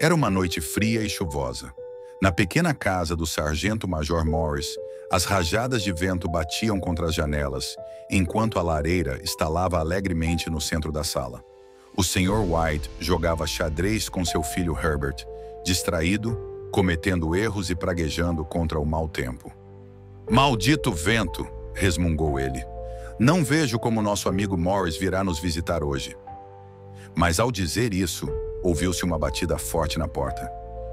Era uma noite fria e chuvosa. Na pequena casa do sargento-major Morris, as rajadas de vento batiam contra as janelas, enquanto a lareira estalava alegremente no centro da sala. O Sr. White jogava xadrez com seu filho Herbert, distraído, cometendo erros e praguejando contra o mau tempo. "Maldito vento!" resmungou ele. "Não vejo como nosso amigo Morris virá nos visitar hoje." Mas ao dizer isso, ouviu-se uma batida forte na porta.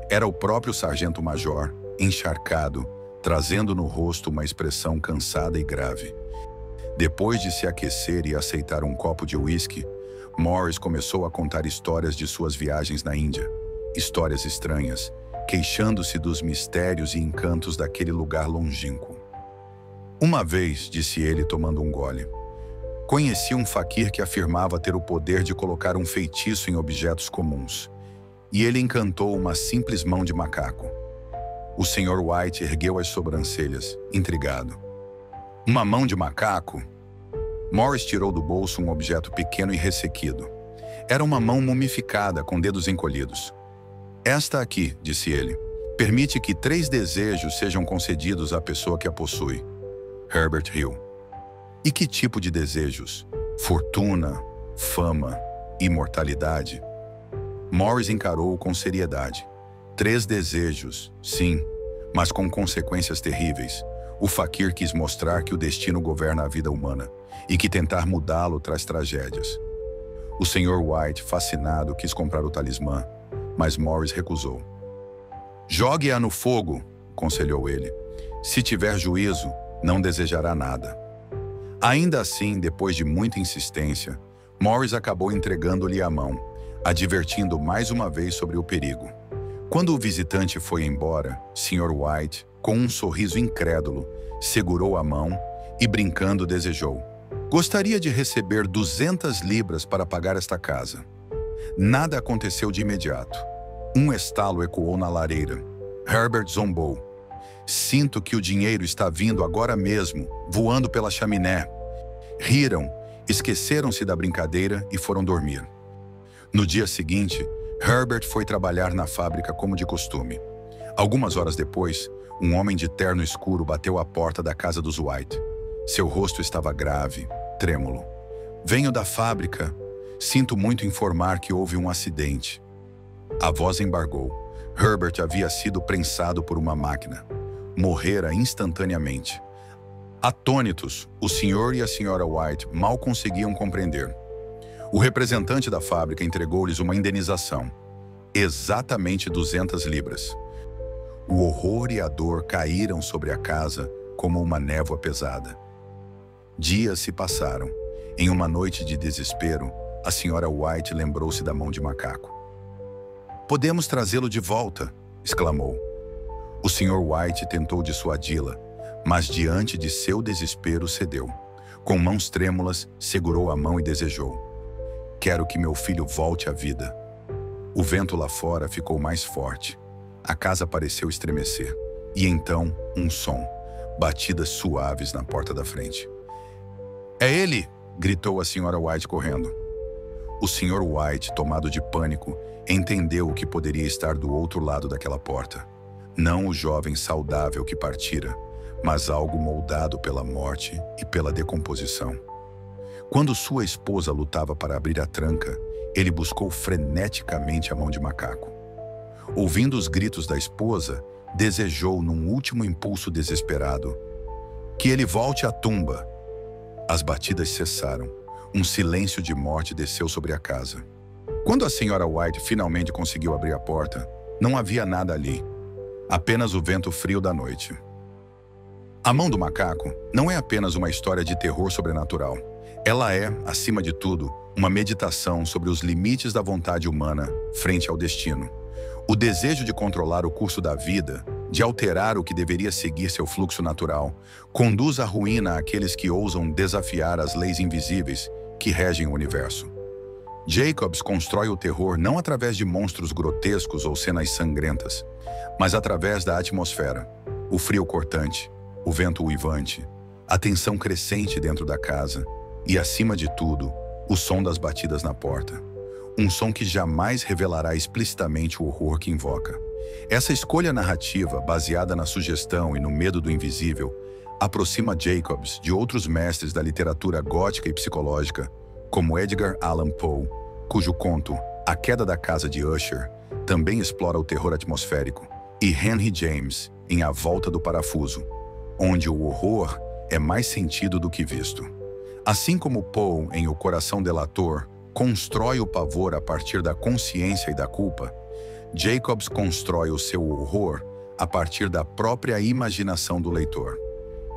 Era o próprio sargento-major, encharcado, trazendo no rosto uma expressão cansada e grave. Depois de se aquecer e aceitar um copo de uísque, Morris começou a contar histórias de suas viagens na Índia. Histórias estranhas, queixando-se dos mistérios e encantos daquele lugar longínquo. "Uma vez", disse ele tomando um gole, "conheci um faquir que afirmava ter o poder de colocar um feitiço em objetos comuns. E ele encantou uma simples mão de macaco." O Sr. White ergueu as sobrancelhas, intrigado. "Uma mão de macaco?" Morris tirou do bolso um objeto pequeno e ressequido. Era uma mão mumificada com dedos encolhidos. "Esta aqui", disse ele, "permite que 3 desejos sejam concedidos à pessoa que a possui." Herbert riu. "E que tipo de desejos? Fortuna, fama, imortalidade?" Morris encarou-o com seriedade. 3 desejos, sim, mas com consequências terríveis. O faquir quis mostrar que o destino governa a vida humana e que tentar mudá-lo traz tragédias. O Sr. White, fascinado, quis comprar o talismã, mas Morris recusou. "Jogue-a no fogo", aconselhou ele. "Se tiver juízo, não desejará nada." Ainda assim, depois de muita insistência, Morris acabou entregando-lhe a mão, advertindo mais uma vez sobre o perigo. Quando o visitante foi embora, Sr. White, com um sorriso incrédulo, segurou a mão e, brincando, desejou: "Gostaria de receber 200 libras para pagar esta casa." Nada aconteceu de imediato. Um estalo ecoou na lareira. Herbert zombou. "Sinto que o dinheiro está vindo agora mesmo, voando pela chaminé." Riram, esqueceram-se da brincadeira e foram dormir. No dia seguinte, Herbert foi trabalhar na fábrica como de costume. Algumas horas depois, um homem de terno escuro bateu à porta da casa dos White. Seu rosto estava grave, trêmulo. "Venho da fábrica. Sinto muito informar que houve um acidente." A voz embargou. Herbert havia sido prensado por uma máquina. Morrera instantaneamente. Atônitos, o Sr. e a Sra. White mal conseguiam compreender. O representante da fábrica entregou-lhes uma indenização. Exatamente 200 libras. O horror e a dor caíram sobre a casa como uma névoa pesada. Dias se passaram. Em uma noite de desespero, a Sra. White lembrou-se da mão de macaco. "Podemos trazê-lo de volta", exclamou. O Sr. White tentou dissuadi-la, mas diante de seu desespero cedeu. Com mãos trêmulas, segurou a mão e desejou: "Quero que meu filho volte à vida." O vento lá fora ficou mais forte. A casa pareceu estremecer. E então, um som. Batidas suaves na porta da frente. "É ele!" gritou a Sra. White correndo. O Sr. White, tomado de pânico, entendeu o que poderia estar do outro lado daquela porta. Não o jovem saudável que partira, mas algo moldado pela morte e pela decomposição. Quando sua esposa lutava para abrir a tranca, ele buscou freneticamente a mão de macaco. Ouvindo os gritos da esposa, desejou, num último impulso desesperado, que ele volte à tumba. As batidas cessaram. Um silêncio de morte desceu sobre a casa. Quando a Sra. White finalmente conseguiu abrir a porta, não havia nada ali. Apenas o vento frio da noite. A mão do macaco não é apenas uma história de terror sobrenatural. Ela é, acima de tudo, uma meditação sobre os limites da vontade humana frente ao destino. O desejo de controlar o curso da vida, de alterar o que deveria seguir seu fluxo natural, conduz à ruína àqueles que ousam desafiar as leis invisíveis que regem o universo. Jacobs constrói o terror não através de monstros grotescos ou cenas sangrentas, mas através da atmosfera, o frio cortante, o vento uivante, a tensão crescente dentro da casa e, acima de tudo, o som das batidas na porta. um som que jamais revelará explicitamente o horror que invoca. Essa escolha narrativa, baseada na sugestão e no medo do invisível, aproxima Jacobs de outros mestres da literatura gótica e psicológica, como Edgar Allan Poe, cujo conto A Queda da Casa de Usher também explora o terror atmosférico, e Henry James em A Volta do Parafuso, onde o horror é mais sentido do que visto. Assim como Poe, em O Coração Delator, constrói o pavor a partir da consciência e da culpa, Jacobs constrói o seu horror a partir da própria imaginação do leitor.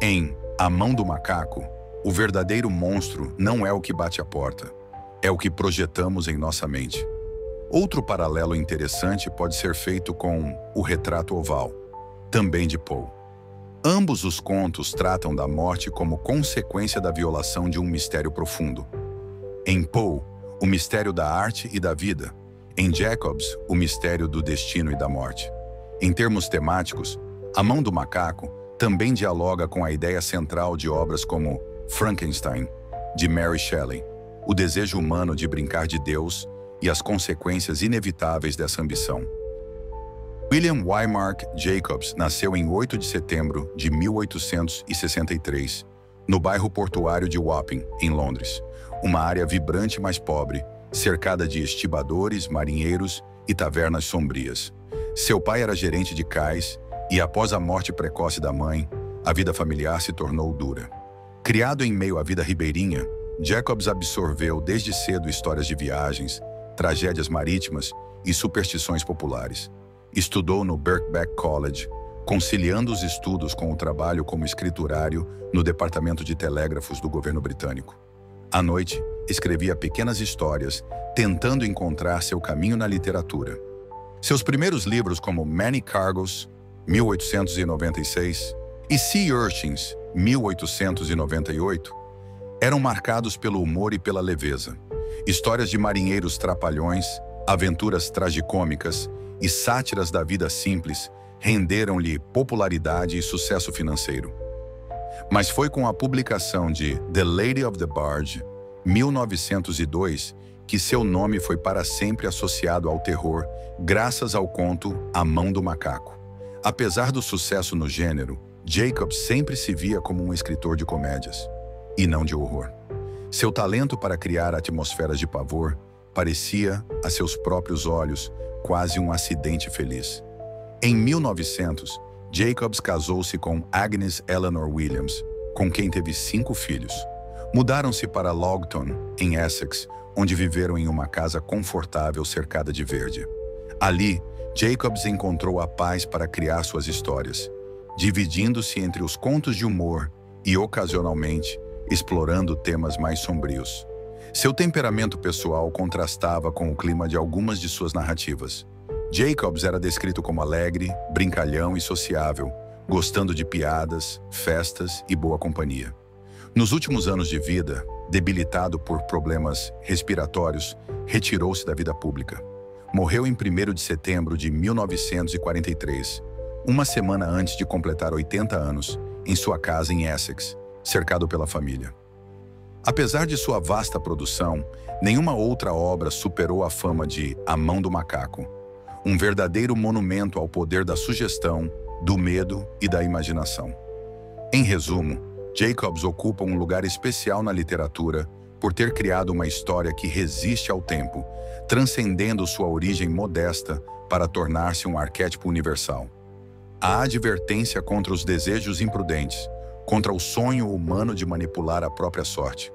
Em A Mão do Macaco, o verdadeiro monstro não é o que bate a porta, é o que projetamos em nossa mente. Outro paralelo interessante pode ser feito com O Retrato Oval, também de Poe. Ambos os contos tratam da morte como consequência da violação de um mistério profundo. Em Poe, o mistério da arte e da vida. Em Jacobs, o mistério do destino e da morte. Em termos temáticos, A Mão do Macaco também dialoga com a ideia central de obras como Frankenstein, de Mary Shelley, o desejo humano de brincar de Deus e as consequências inevitáveis dessa ambição. William Waymark Jacobs nasceu em 8 de setembro de 1863, no bairro portuário de Wapping, em Londres, uma área vibrante mas pobre, cercada de estibadores, marinheiros e tavernas sombrias. Seu pai era gerente de cais e, após a morte precoce da mãe, a vida familiar se tornou dura. Criado em meio à vida ribeirinha, Jacobs absorveu desde cedo histórias de viagens, tragédias marítimas e superstições populares. Estudou no Birkbeck College, conciliando os estudos com o trabalho como escriturário no Departamento de Telégrafos do governo britânico. À noite, escrevia pequenas histórias, tentando encontrar seu caminho na literatura. Seus primeiros livros, como Many Cargoes, 1896, e Sea Urchins, 1898, eram marcados pelo humor e pela leveza. Histórias de marinheiros trapalhões, aventuras tragicômicas e sátiras da vida simples renderam-lhe popularidade e sucesso financeiro. Mas foi com a publicação de The Lady of the Barge, 1902, que seu nome foi para sempre associado ao terror, graças ao conto A Mão do Macaco. Apesar do sucesso no gênero, Jacobs sempre se via como um escritor de comédias, e não de horror. Seu talento para criar atmosferas de pavor parecia, a seus próprios olhos, quase um acidente feliz. Em 1900, Jacobs casou-se com Agnes Eleanor Williams, com quem teve 5 filhos. Mudaram-se para Loughton, em Essex, onde viveram em uma casa confortável cercada de verde. Ali, Jacobs encontrou a paz para criar suas histórias, dividindo-se entre os contos de humor e, ocasionalmente, explorando temas mais sombrios. Seu temperamento pessoal contrastava com o clima de algumas de suas narrativas. Jacobs era descrito como alegre, brincalhão e sociável, gostando de piadas, festas e boa companhia. Nos últimos anos de vida, debilitado por problemas respiratórios, retirou-se da vida pública. Morreu em 1º de setembro de 1943, uma semana antes de completar 80 anos, em sua casa em Essex, cercado pela família. Apesar de sua vasta produção, nenhuma outra obra superou a fama de A Mão do Macaco, um verdadeiro monumento ao poder da sugestão, do medo e da imaginação. Em resumo, Jacobs ocupa um lugar especial na literatura por ter criado uma história que resiste ao tempo, transcendendo sua origem modesta para tornar-se um arquétipo universal. A advertência contra os desejos imprudentes, contra o sonho humano de manipular a própria sorte.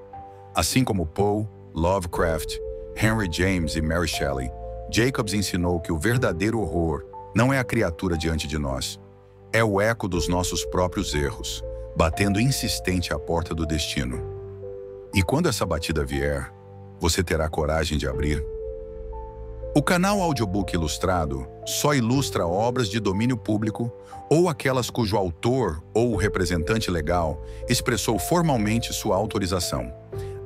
Assim como Poe, Lovecraft, Henry James e Mary Shelley, Jacobs ensinou que o verdadeiro horror não é a criatura diante de nós, é o eco dos nossos próprios erros, batendo insistente à porta do destino. E quando essa batida vier, você terá coragem de abrir? O canal Audiobook Ilustrado só ilustra obras de domínio público ou aquelas cujo autor ou representante legal expressou formalmente sua autorização.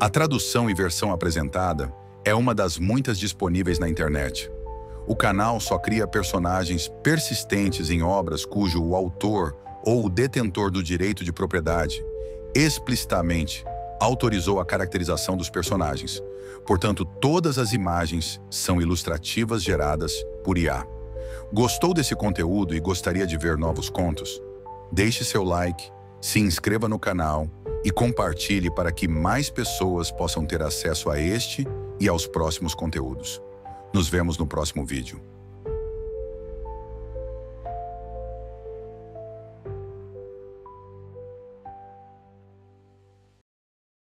A tradução e versão apresentada é uma das muitas disponíveis na internet. O canal só cria personagens persistentes em obras cujo o autor ou o detentor do direito de propriedade explicitamente autorizou a caracterização dos personagens. Portanto, todas as imagens são ilustrativas geradas por IA. Gostou desse conteúdo e gostaria de ver novos contos? Deixe seu like, se inscreva no canal e compartilhe para que mais pessoas possam ter acesso a este e aos próximos conteúdos. Nos vemos no próximo vídeo.